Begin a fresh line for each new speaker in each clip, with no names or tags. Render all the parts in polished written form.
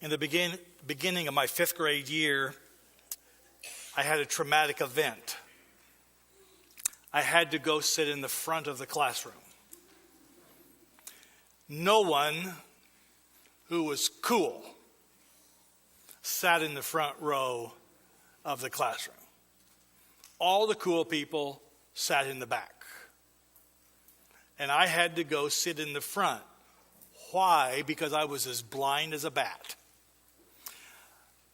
In the beginning of my fifth grade year, I had a traumatic event. I had to go sit in the front of the classroom. No one who was cool sat in the front row of the classroom. All the cool people sat in the back. And I had to go sit in the front. Why? Because I was as blind as a bat.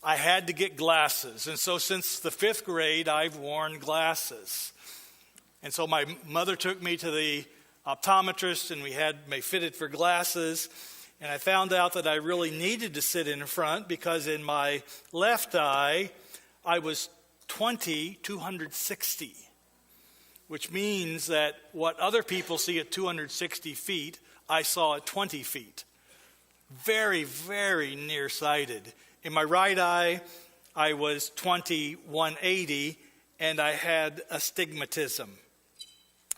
I had to get glasses. And so since the fifth grade, I've worn glasses. And so my mother took me to the optometrist, and we had me fitted for glasses. And I found out that I really needed to sit in front because in my left eye, I was 260, which means that what other people see at 260 feet, I saw at 20 feet. Very, very nearsighted. In my right eye, I was 180, and I had astigmatism.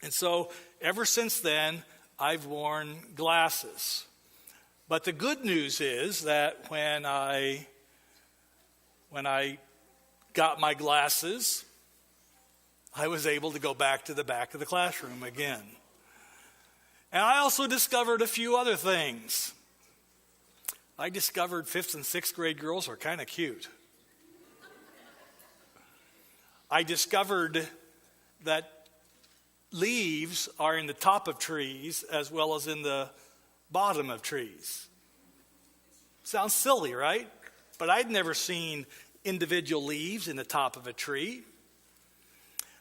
And so ever since then, I've worn glasses. But the good news is that when I got my glasses, I was able to go back to the back of the classroom again. And I also discovered a few other things. I discovered 5th and 6th grade girls are kind of cute. I discovered that leaves are in the top of trees as well as in the bottom of trees. Sounds silly, right? But I'd never seen individual leaves in the top of a tree.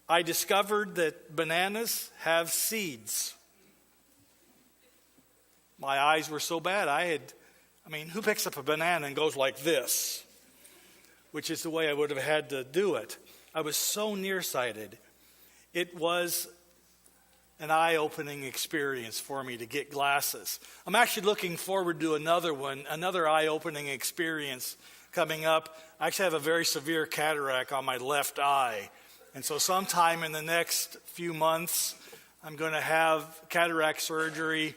I discovered that bananas have seeds. My eyes were so bad, who picks up a banana and goes like this? Which is the way I would have had to do it. I was so nearsighted. It was an eye-opening experience for me to get glasses. I'm actually looking forward to another eye-opening experience coming up. I actually have a very severe cataract on my left eye. And so sometime in the next few months, I'm going to have cataract surgery,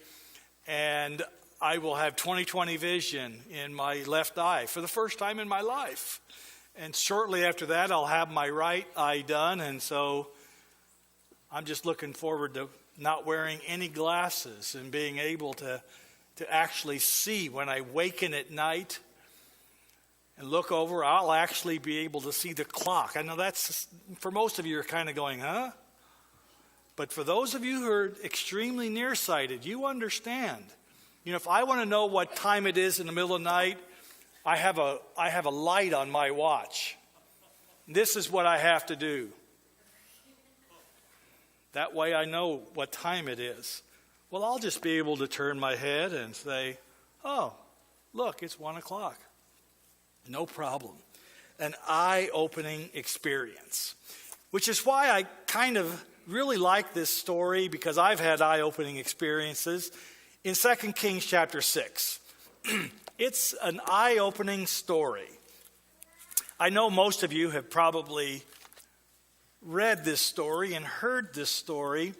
and I will have 20/20 vision in my left eye for the first time in my life. And shortly after that, I'll have my right eye done. And so I'm just looking forward to not wearing any glasses and being able to actually see. When I waken at night and look over, I'll actually be able to see the clock. I know that's, for most of you, are kind of going, huh? But for those of you who are extremely nearsighted, you understand. If I want to know what time it is in the middle of the night, I have a light on my watch. This is what I have to do. That way I know what time it is. Well, I'll just be able to turn my head and say, oh, look, it's 1 o'clock. No problem. An eye-opening experience. Which is why I kind of really like this story, because I've had eye-opening experiences. In 2 Kings chapter 6, it's an eye-opening story. I know most of you have probably read this story and heard this story,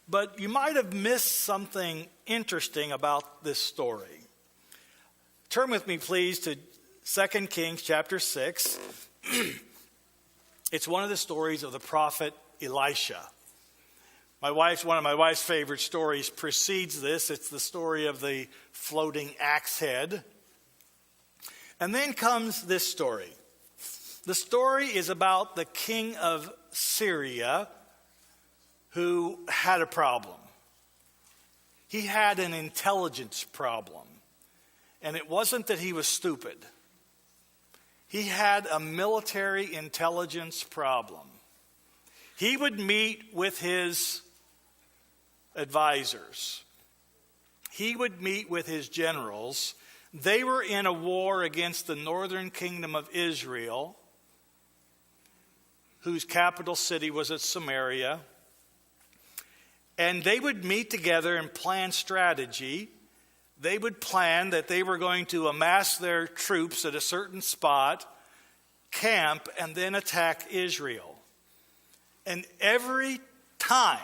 but you might have missed something interesting about this story. Turn with me, please, to 2 Kings chapter 6. It's one of the stories of the prophet Elisha. One of my wife's favorite stories precedes this. It's the story of the floating axe head. And then comes this story. The story is about the king of Syria who had a problem. He had an intelligence problem. And it wasn't that he was stupid. He had a military intelligence problem. He would meet with his advisors. He would meet with his generals. They were in a war against the northern kingdom of Israel, whose capital city was at Samaria. And they would meet together and plan strategy. They would plan that they were going to amass their troops at a certain spot, camp, and then attack Israel. And every time,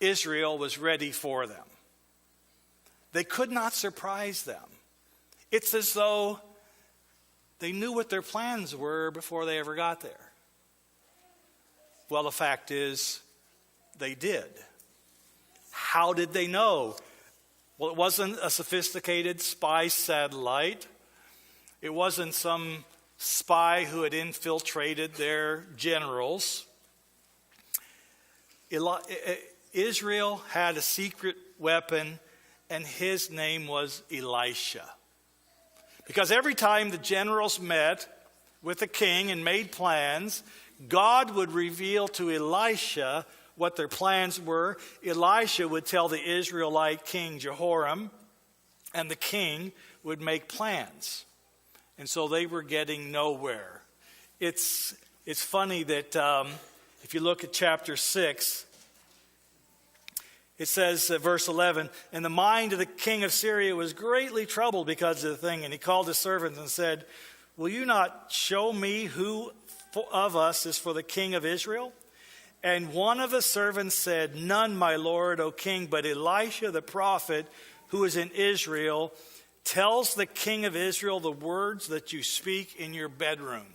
Israel was ready for them. They could not surprise them. It's as though they knew what their plans were before they ever got there. Well, the fact is, they did. How did they know? Well, it wasn't a sophisticated spy satellite. It wasn't some spy who had infiltrated their generals. Israel had a secret weapon, and his name was Elisha. Because every time the generals met with the king and made plans, God would reveal to Elisha what their plans were. Elisha would tell the Israelite king Jehoram, and the king would make plans. And so they were getting nowhere. It's funny that if you look at chapter 6, it says, verse 11, and the mind of the king of Syria was greatly troubled because of the thing. And he called his servants and said, will you not show me who of us is for the king of Israel? And one of the servants said, none, my lord, O king, but Elisha the prophet, who is in Israel, tells the king of Israel the words that you speak in your bedroom.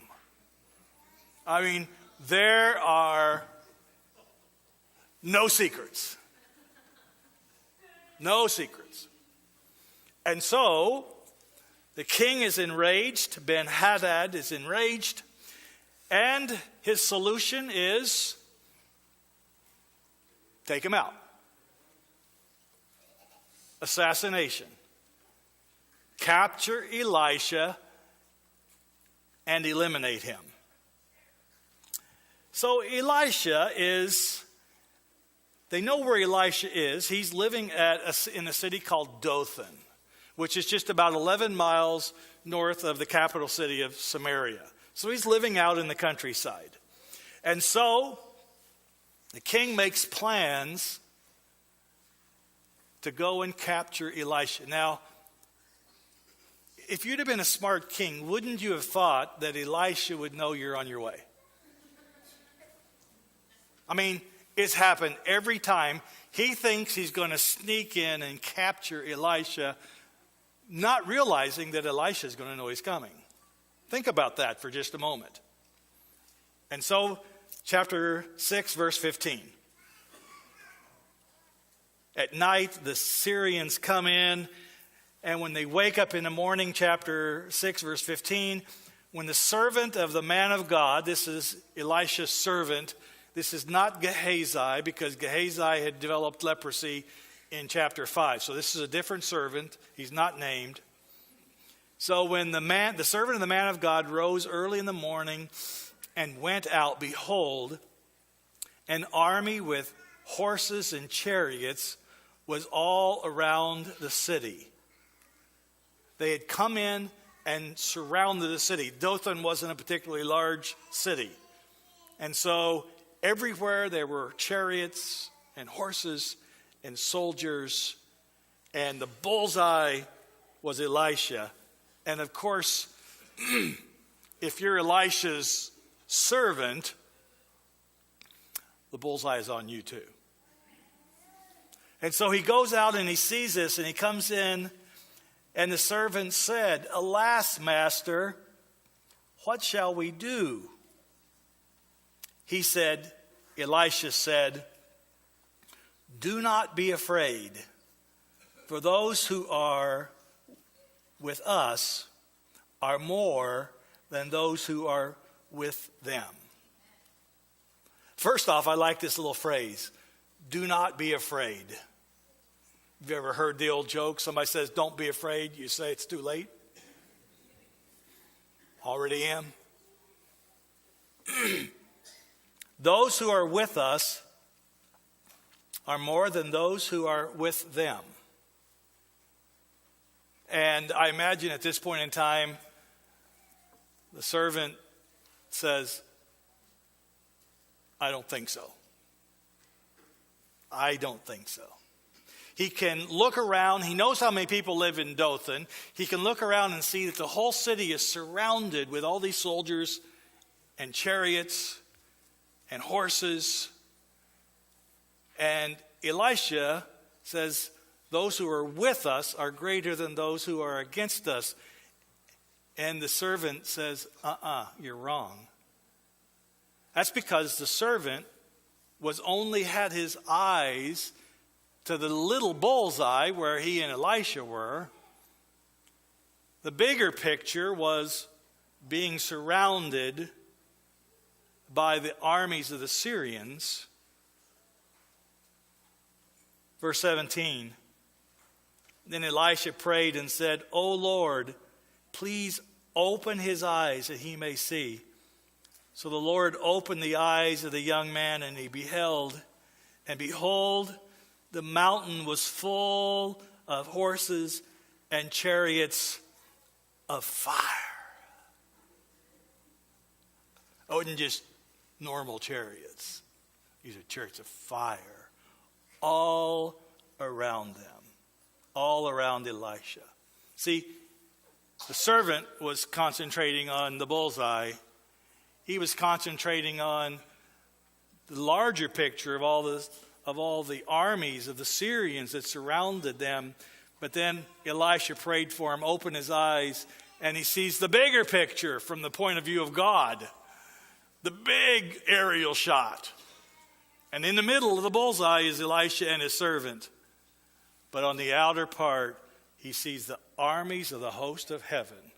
I mean, there are no secrets. No secrets. And so, the king is enraged, Ben-Hadad is enraged, and his solution is take him out. Assassination. Capture Elisha and eliminate him. So Elisha they know where Elisha is. He's living in a city called Dothan, which is just about 11 miles north of the capital city of Samaria. So he's living out in the countryside. And so the king makes plans to go and capture Elisha. Now, if you'd have been a smart king, wouldn't you have thought that Elisha would know you're on your way? I mean, it's happened every time. He thinks he's going to sneak in and capture Elisha, not realizing that Elisha is going to know he's coming. Think about that for just a moment. And so, chapter 6, verse 15. At night, the Syrians come in, and when they wake up in the morning, chapter 6, verse 15, when the servant of the man of God, this is Elisha's servant, this is not Gehazi, because Gehazi had developed leprosy in chapter 5. So this is a different servant. He's not named. So when the servant of the man of God rose early in the morning and went out, behold, an army with horses and chariots was all around the city. They had come in and surrounded the city. Dothan wasn't a particularly large city. And so everywhere there were chariots and horses and soldiers, and the bullseye was Elisha. And of course, if you're Elisha's servant, the bullseye is on you too. And so he goes out and he sees this, and he comes in, and the servant said, alas, master, what shall we do? Elisha said, do not be afraid, for those who are with us are more than those who are with them. First off, I like this little phrase, do not be afraid. Have you ever heard the old joke? Somebody says, don't be afraid. You say it's too late. Already am. Those who are with us are more than those who are with them. And I imagine at this point in time, the servant says, I don't think so. I don't think so. He can look around. He knows how many people live in Dothan. He can look around and see that the whole city is surrounded with all these soldiers and chariots and horses. And Elisha says, those who are with us are greater than those who are against us. And the servant says, you're wrong. That's because the servant was only had his eyes to the little bullseye where he and Elisha were. The bigger picture was being surrounded by the armies of the Syrians. Verse 17. Then Elisha prayed and said, O Lord, please open his eyes that he may see. So the Lord opened the eyes of the young man, and he beheld, and behold, the mountain was full of horses and chariots of fire. Oh, it wasn't just normal chariots. These are chariots of fire all around them, all around Elisha. See, the servant was concentrating on the bullseye. He was concentrating on the larger picture of all the armies of the Syrians that surrounded them. But then Elisha prayed for him, opened his eyes, and he sees the bigger picture from the point of view of God. The big aerial shot. And in the middle of the bullseye is Elisha and his servant. But on the outer part, he sees the armies of the host of heaven,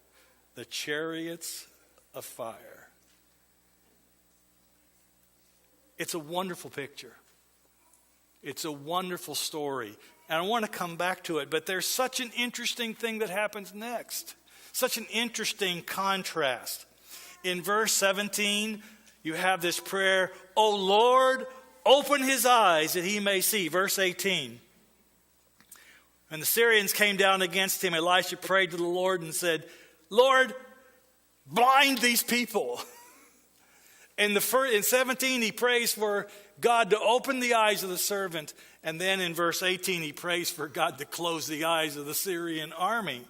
the chariots of fire. It's a wonderful picture. It's a wonderful story. And I want to come back to it, but there's such an interesting thing that happens next. Such an interesting contrast. In verse 17, you have this prayer, O Lord, open his eyes that he may see. Verse 18. When the Syrians came down against him, Elisha prayed to the Lord and said, Lord, blind these people. In 17, he prays for God to open the eyes of the servant. And then in verse 18, he prays for God to close the eyes of the Syrian army.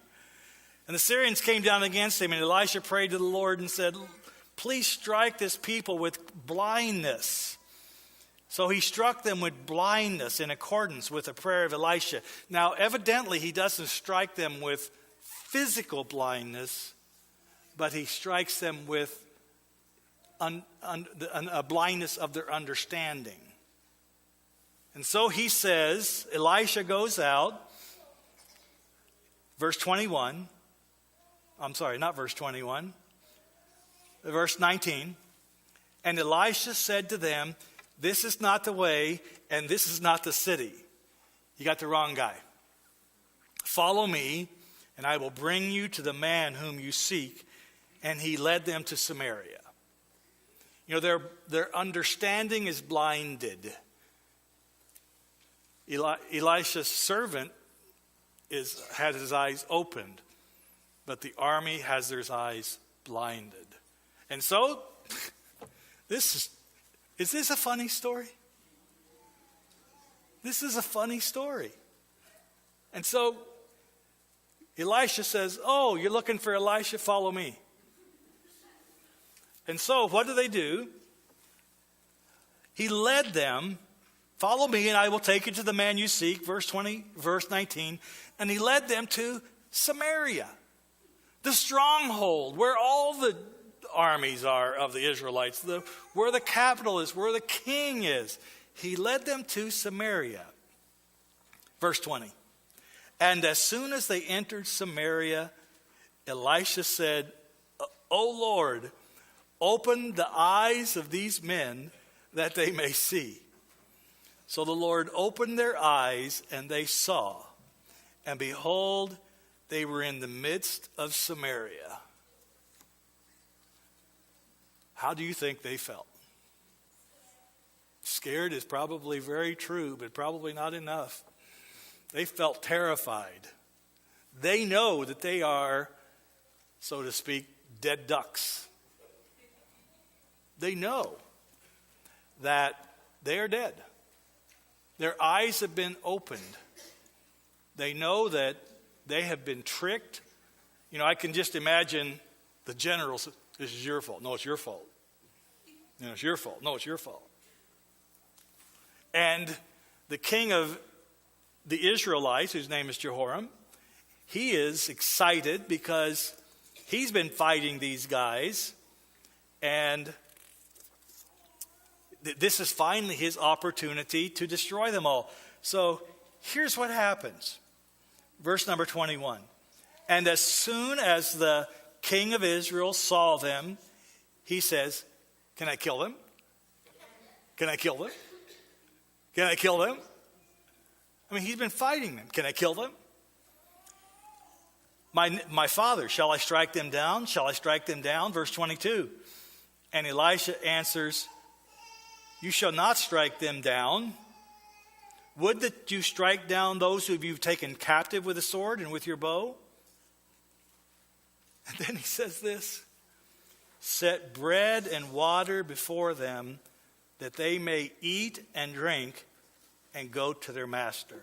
And the Syrians came down against him, and Elisha prayed to the Lord and said, please strike this people with blindness. So he struck them with blindness in accordance with the prayer of Elisha. Now, evidently, he doesn't strike them with physical blindness, but he strikes them with a blindness of their understanding. And so he says, Elisha goes out, verse 21. I'm sorry, not verse 21. Verse 19. And Elisha said to them, this is not the way, and this is not the city. You got the wrong guy. Follow me, and I will bring you to the man whom you seek. And he led them to Samaria. You know, their understanding is blinded. Elisha's servant had his eyes opened, but the army has their eyes blinded. And so, is this a funny story? This is a funny story. And so, Elisha says, oh, you're looking for Elisha? Follow me. And so, what do? He led them, follow me and I will take you to the man you seek, verse 19. And he led them to Samaria, the stronghold, where all the armies are of the Israelites, where the capital is, where the king is. He led them to Samaria. Verse 20. And as soon as they entered Samaria, Elisha said, O Lord, open the eyes of these men that they may see. So the Lord opened their eyes, and they saw. And behold, they were in the midst of Samaria. How do you think they felt? Scared is probably very true, but probably not enough. They felt terrified. They know that they are, so to speak, dead ducks. They know that they are dead. Their eyes have been opened. They know that they have been tricked. You know, I can just imagine the generals. This is your fault. No, it's your fault. No, it's your fault. No, it's your fault. And the king of the Israelites, whose name is Jehoram, he is excited because he's been fighting these guys, and this is finally his opportunity to destroy them all. So here's what happens. Verse number 21. And as soon as the king of Israel saw them, he says, can I kill them? Can I kill them? Can I kill them? I mean, he's been fighting them. Can I kill them? My father, shall I strike them down? Shall I strike them down? Verse 22. And Elisha answers, you shall not strike them down. Would that you strike down those who you've taken captive with a sword and with your bow? And then he says this, set bread and water before them, that they may eat and drink and go to their master.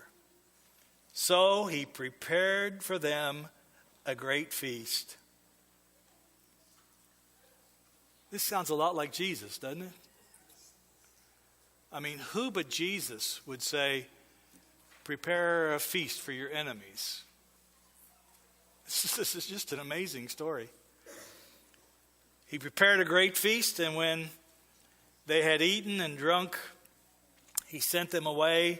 So he prepared for them a great feast. This sounds a lot like Jesus, doesn't it? I mean, who but Jesus would say, prepare a feast for your enemies? This is just an amazing story. He prepared a great feast, and when they had eaten and drunk, he sent them away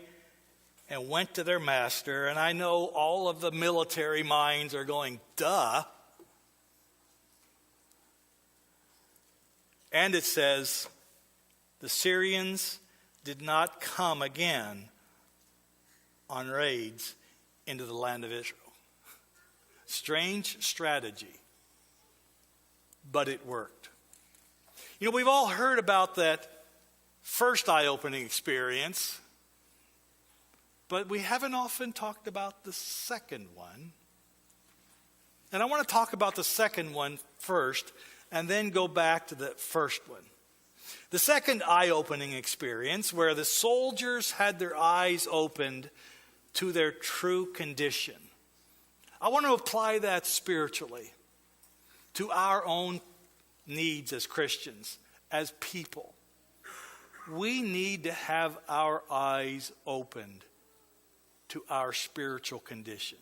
and went to their master. And I know all of the military minds are going, duh. And it says, the Syrians did not come again on raids into the land of Israel. Strange strategy, but it worked. You know, we've all heard about that first eye-opening experience, but we haven't often talked about the second one. And I want to talk about the second one first, and then go back to the first one. The second eye-opening experience, where the soldiers had their eyes opened to their true condition. I want to apply that spiritually to our own needs as Christians, as people. We need to have our eyes opened to our spiritual condition.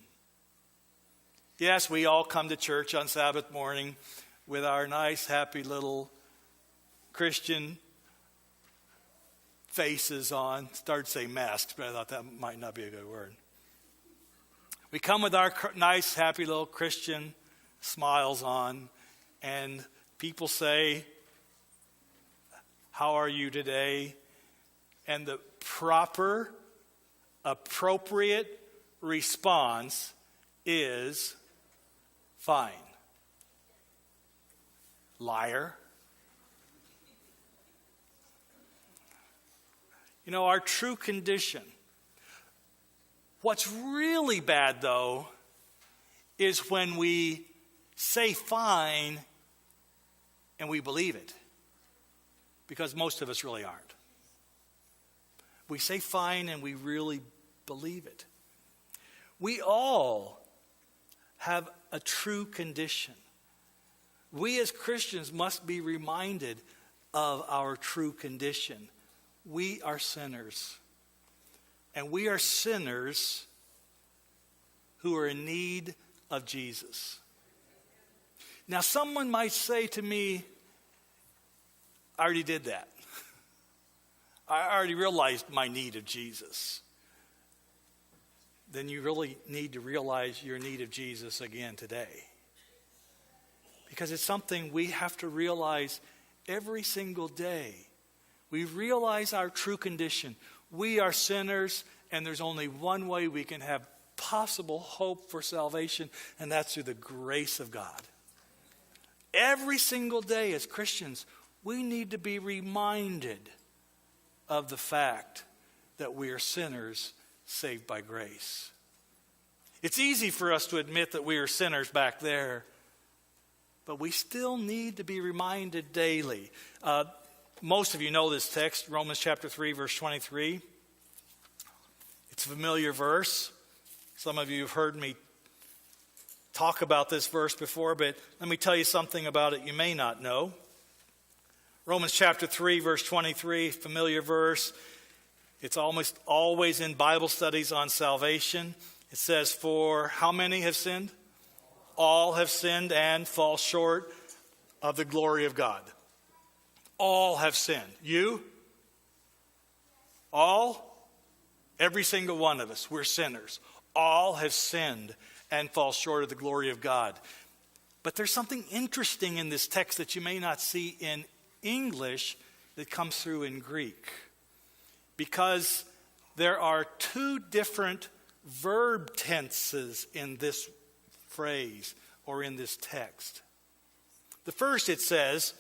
Yes, we all come to church on Sabbath morning with our nice, happy little Christian faces on. Started to say masks, but I thought that might not be a good word. We come with our nice, happy little Christian smiles on, and people say, how are you today? And the proper, appropriate response is fine. Liar. You know, our true condition. What's really bad, though, is when we say fine and we believe it. Because most of us really aren't. We say fine and we really believe it. We all have a true condition. We as Christians must be reminded of our true condition. We are sinners. And we are sinners who are in need of Jesus. Now, someone might say to me, I already did that. I already realized my need of Jesus. Then you really need to realize your need of Jesus again today. Because it's something we have to realize every single day. We realize our true condition. We are sinners, and there's only one way we can have possible hope for salvation, and that's through the grace of God. Every single day as Christians, we need to be reminded of the fact that we are sinners saved by grace. It's easy for us to admit that we are sinners back there, but we still need to be reminded daily. Most of you know this text, Romans chapter 3, verse 23. It's a familiar verse. Some of you have heard me talk about this verse before, but let me tell you something about it you may not know. Romans chapter 3, verse 23, familiar verse. It's almost always in Bible studies on salvation. It says, for how many have sinned? All have sinned and fall short of the glory of God. All have sinned. You? All? Every single one of us. We're sinners. All have sinned and fall short of the glory of God. But there's something interesting in this text that you may not see in English that comes through in Greek. Because there are two different verb tenses in this phrase or in this text. The first, it says,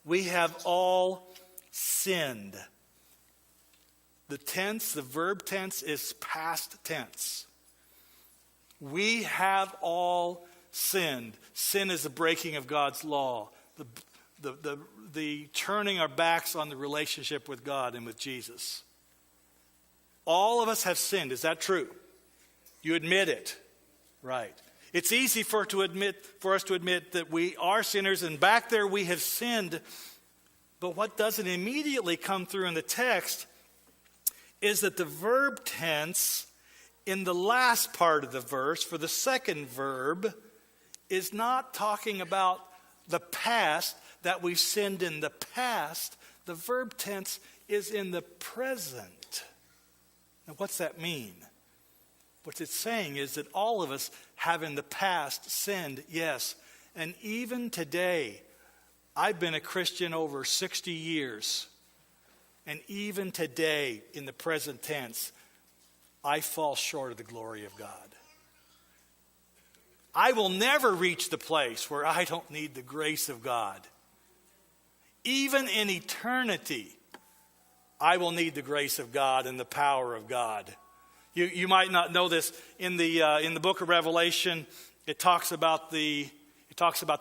we have all sinned. The tense, the verb tense, is past tense. We have all sinned. Sin is the breaking of God's law, the turning our backs on the relationship with God and with Jesus. All of us have sinned. Is that true? You admit it, right? It's easy for us to admit that we are sinners, and back there we have sinned. But what doesn't immediately come through in the text is that the verb tense in the last part of the verse, for the second verb, is not talking about the past, that we've sinned in the past. The verb tense is in the present. Now, what's that mean? What it's saying is that all of us have in the past sinned, yes. And even today, I've been a Christian over 60 years. And even today, in the present tense, I fall short of the glory of God. I will never reach the place where I don't need the grace of God. Even in eternity, I will need the grace of God and the power of God. You might not know this. In the book of Revelation, it talks about the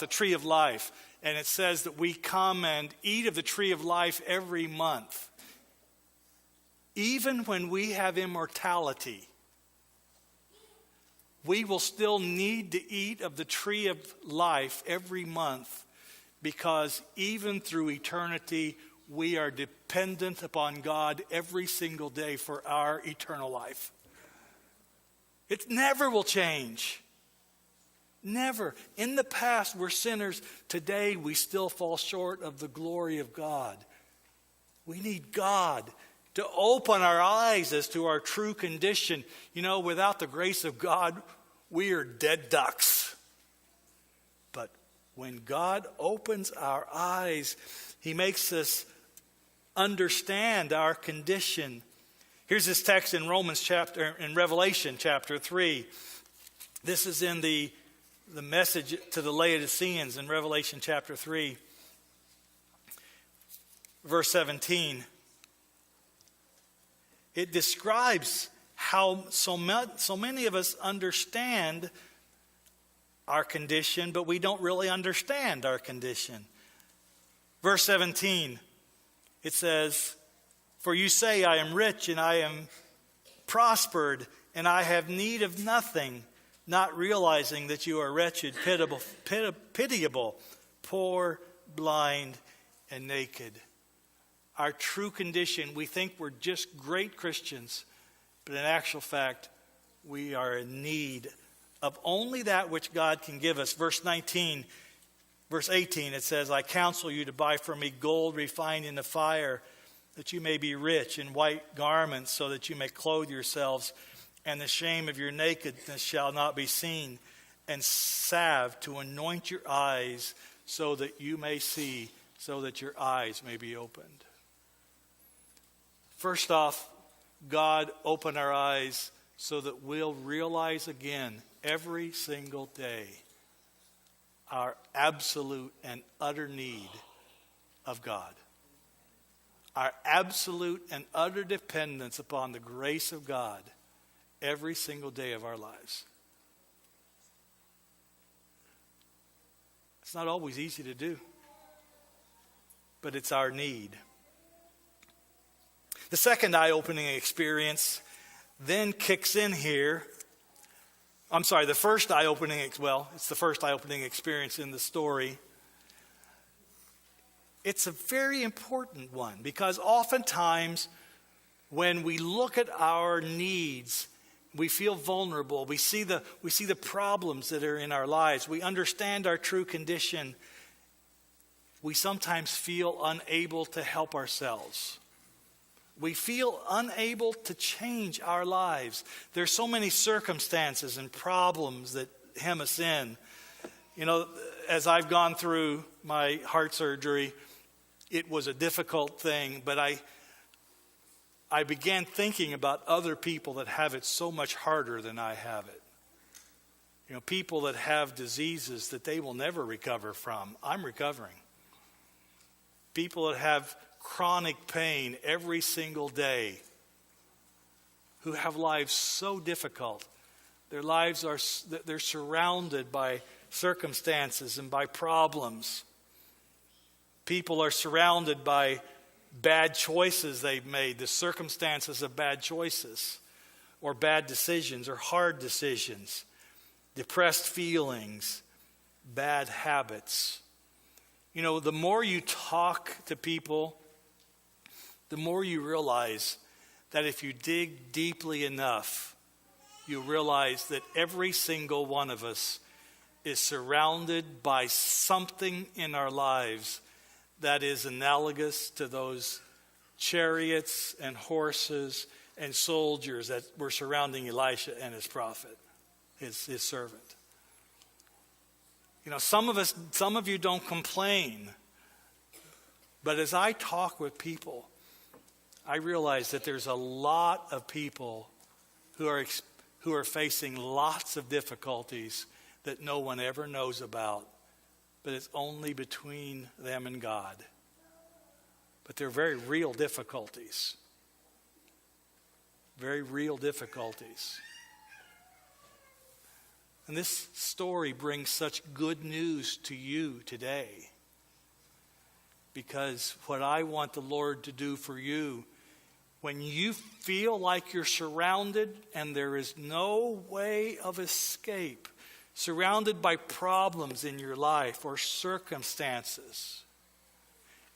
tree of life, and it says that we come and eat of the tree of life every month. Even when we have immortality, we will still need to eat of the tree of life every month, because even through eternity, we are dependent upon God every single day for our eternal life. It never will change. Never. In the past, we're sinners. Today, we still fall short of the glory of God. We need God to open our eyes as to our true condition. You know, without the grace of God, we are dead ducks. But when God opens our eyes, He makes us understand our condition. Here's this text in Revelation chapter 3. This is in the message to the Laodiceans in Revelation chapter 3, verse 17. It describes how so many of us understand our condition, but we don't really understand our condition. Verse 17, it says, for you say, I am rich and I am prospered and I have need of nothing, not realizing that you are wretched, pitiable, poor, blind, and naked. Our true condition, we think we're just great Christians, but in actual fact, we are in need of only that which God can give us. Verse 18, it says, I counsel you to buy from me gold refined in the fire, that you may be rich, in white garments, so that you may clothe yourselves, and the shame of your nakedness shall not be seen, and salve to anoint your eyes, so that you may see, so that your eyes may be opened. First off, God open our eyes so that we'll realize again every single day our absolute and utter need of God. Our absolute and utter dependence upon the grace of God every single day of our lives. It's not always easy to do, but it's our need. The second eye-opening experience then kicks in here. I'm sorry, the first eye-opening, it's the first eye-opening experience in the story. It's a very important one, because oftentimes when we look at our needs, we feel vulnerable. We see the problems that are in our lives. We understand our true condition. We sometimes feel unable to help ourselves. We feel unable to change our lives. There's so many circumstances and problems that hem us in. You know, as I've gone through my heart surgery, it was a difficult thing, but I began thinking about other people that have it so much harder than I have it. You know, people that have diseases that they will never recover from. I'm recovering. People that have chronic pain every single day, who have lives so difficult. Their lives they're surrounded by circumstances and by problems. People are surrounded by bad choices they've made, the circumstances of bad choices, or bad decisions, or hard decisions, depressed feelings, bad habits. You know, the more you talk to people, the more you realize that if you dig deeply enough, you realize that every single one of us is surrounded by something in our lives that is analogous to those chariots and horses and soldiers that were surrounding Elisha and his prophet, his servant. You know, some of you don't complain, but as I talk with people, I realize that there's a lot of people who are facing lots of difficulties that no one ever knows about, but it's only between them and God. But they're very real difficulties. Very real difficulties. And this story brings such good news to you today. Because what I want the Lord to do for you, when you feel like you're surrounded and there is no way of escape, surrounded by problems in your life or circumstances,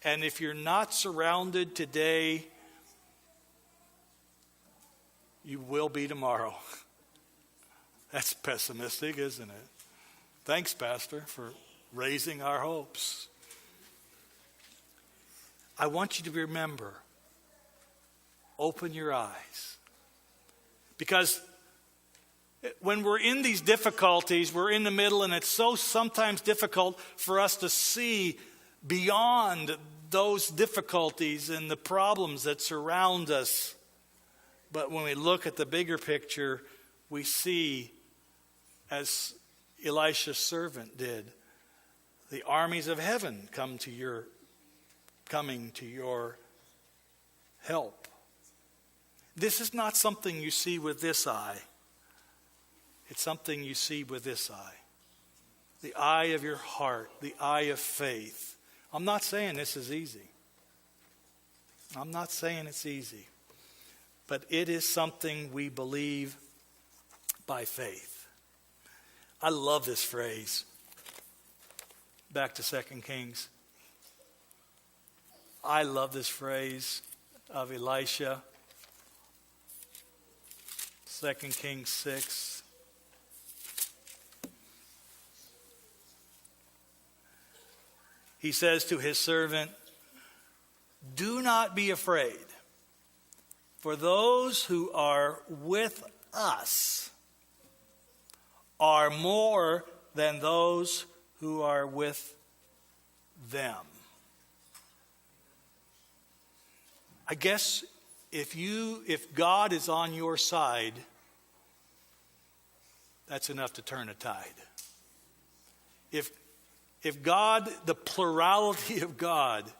and if you're not surrounded today, you will be tomorrow. That's pessimistic, isn't it? Thanks, Pastor, for raising our hopes. I want you to remember, open your eyes. Because when we're in these difficulties, we're in the middle, and it's so sometimes difficult for us to see beyond those difficulties and the problems that surround us. But when we look at the bigger picture, we see, as Elisha's servant did, the armies of heaven coming to your help. This is not something you see with this eye. It's something you see with this eye. The eye of your heart, the eye of faith. I'm not saying this is easy. I'm not saying it's easy. But it is something we believe by faith. I love this phrase. Back to 2 Kings. I love this phrase of Elisha. 2 Kings 6. He says to his servant, "Do not be afraid, for those who are with us are more than those who are with them." I guess if God is on your side, that's enough to turn a tide. If God, the plurality of God,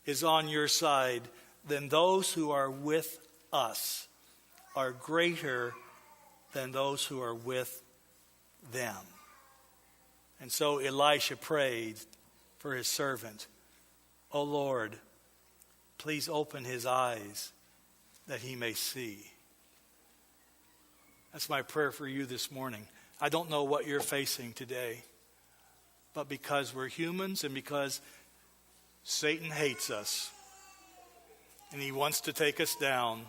is on your side, then those who are with us are greater than those who are with them. And so Elisha prayed for his servant, "O Lord, please open his eyes that he may see." That's my prayer for you this morning. I don't know what you're facing today, but because we're humans and because Satan hates us, and he wants to take us down.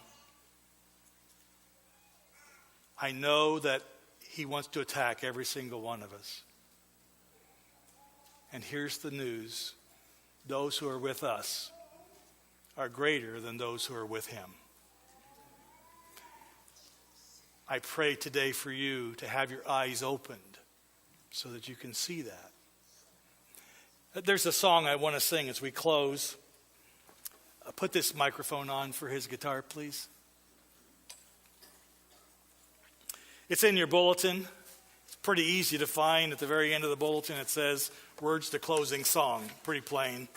I know that he wants to attack every single one of us. And here's the news. Those who are with us are greater than those who are with him. I pray today for you to have your eyes opened so that you can see that. There's a song I want to sing as we close. Put this microphone on for his guitar, please. It's in your bulletin. It's pretty easy to find. At the very end of the bulletin, it says, words to closing song. Pretty plain.